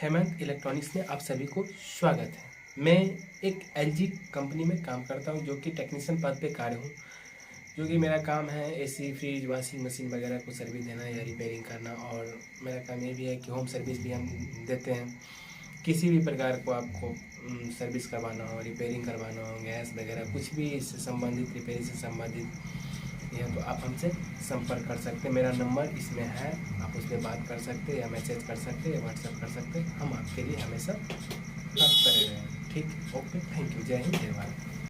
Hemant electronics में आप सभी को स्वागत है। मैं एक एलजी कंपनी में काम करता हूं, जो कि टेक्नीशियन पद पे कार्य हूं। जो कि मेरा काम है एसी, फ्रिज, वॉशिंग मशीन वगैरह को सर्विस देना या रिपेयरिंग करना। और मेरा काम ये भी है कि होम सर्विस भी हम देते हैं। किसी भी प्रकार को आपको सर्विस करवाना हो, रिपेयरिंग करवाना हो, गैस वगैरह कुछ भी इससे संबंधित, रिपेयरिंग से संबंधित यह तो आप हमसे संपर्क कर सकते हैं। मेरा नंबर इसमें है, आप उस पर बात कर सकते हैं या मैसेज कर सकते हैं या व्हाट्सएप कर सकते हैं। हम आपके लिए हमेशा तत्पर रहेंगे। ठीक, ओके, थैंक यू। जय हिंद, जय भारत।